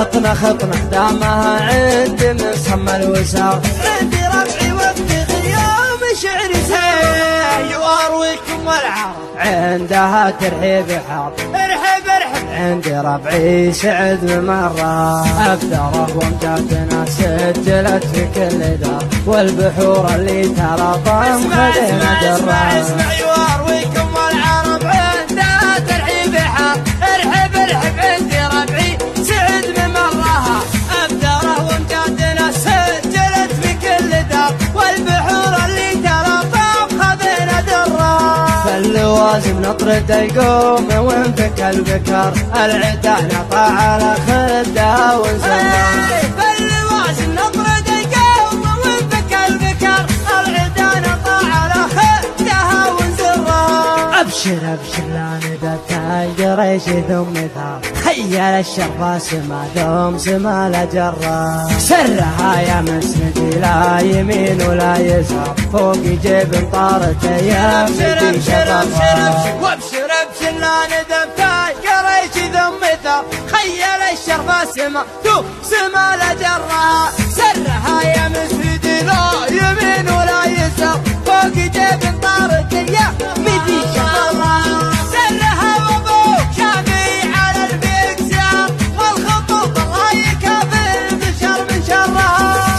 اطنخ دامها عندي مسمى الوساق، عندي ربعي وفي خيام شعري ساي وارويكم والعرب عندها ترحيب حار، ارحب عندي ربعي سعد بمرة، أبدره وامجادنا سجلت في كل دار، والبحور اللي ترى طعم خدنا درة. اسمع يوارويكم والعرب عندها ترحيب حار، ارحب عندي ربعي سعد بمرة، أبدره وامجادنا سجلت في كل دار، والبحور اللي ترى طعم خدنا درة. فاللوازم نطرد يقوم وانفك البكر، العدا نطع على خدها ونسمع. فاللوازم نطرد يقوم وانفك البكر، العدا نطع على خدها ونسمع. ابشر لا ندتها قريش ثم ثار، خيل الشرفة سما ثم سما لا جرة، سرها يا مسندي لا يمين ولا يسار، فوق جيب طارت يا ابشر وابشر لا ندتها قريش ثم ثار، خيل الشرفة سما ثم سما لا جرة، سرها يا مسندي لا يمين ولا يسار، فوق جيب طارت يا مدي شرة، سرها وابوك شافي على البكسار، والخطوط الله يكافي البشر من شرها.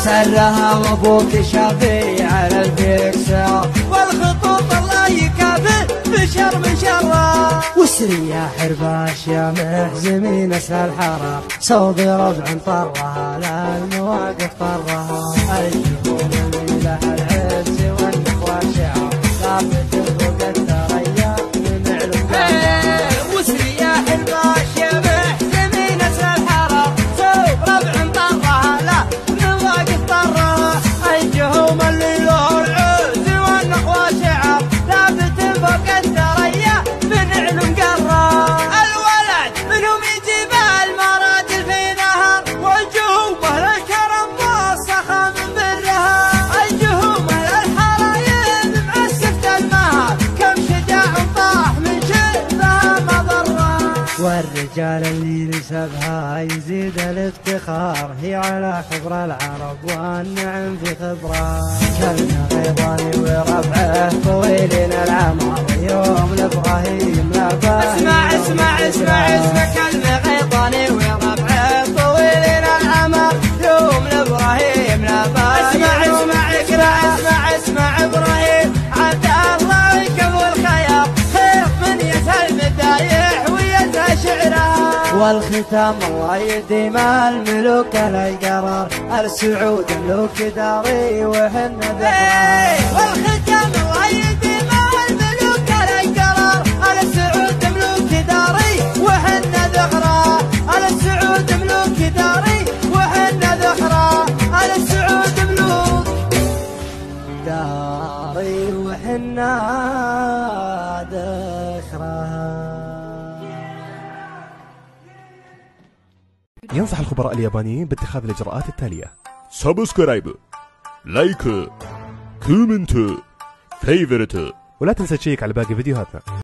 سرها وابوك شافي على البكسار، والخطوط الله يكافي البشر من شرها. واسري يا حرباش يا محزمين اسر الحرام، صوبي ربع طرها لا المواقف طرها، الجهول من له العز والنخوة شعار، لافت فوق الثريا بمعلوم. واسري يا حرباش يا محزمين اسر الحرام، صوب ربع طرها لا المواقف طرها، الجهوم اللي له العز والنخوة شعار، لافت فوق الثريا بنعلم قرة. الولد منهم يجيب المراجل في نهر، والجهوم اهل الكرم والسخا من برها، الجهوم اهل الحرايب معسفة المهر، كم شجاع طاح من شبها مضرة. والرجال اللي نسبها يزيد الافتخار، هي على حبر العرب والنعم في خبره، كلنا غيظاني وربعه طويلين العمر، يوم لابراهيم لا باس. اسمع كلمة غيظاني وربعه طويلين العمر، يوم لابراهيم لا باس. اسمع ابراهيم عبد الله يكفو الخيار، خير من يسهل مدايح ويسهل شعرها، والختام الله يديم الملوك القرار، السعود ملوك داري وحن ذكرى. والختام الله يديم الملوك القرار، السعود ملوك داري وحن ذكرى، السعود ملوك داري وحن ذكرى، السعود ملوك داري وحنا ذكرى. ينصح الخبراء اليابانيين باتخاذ الإجراءات التالية: سبسكرايب، لايك، كومنت، فيفورت، ولا تنسى تشيك على باقي فيديوهاتنا.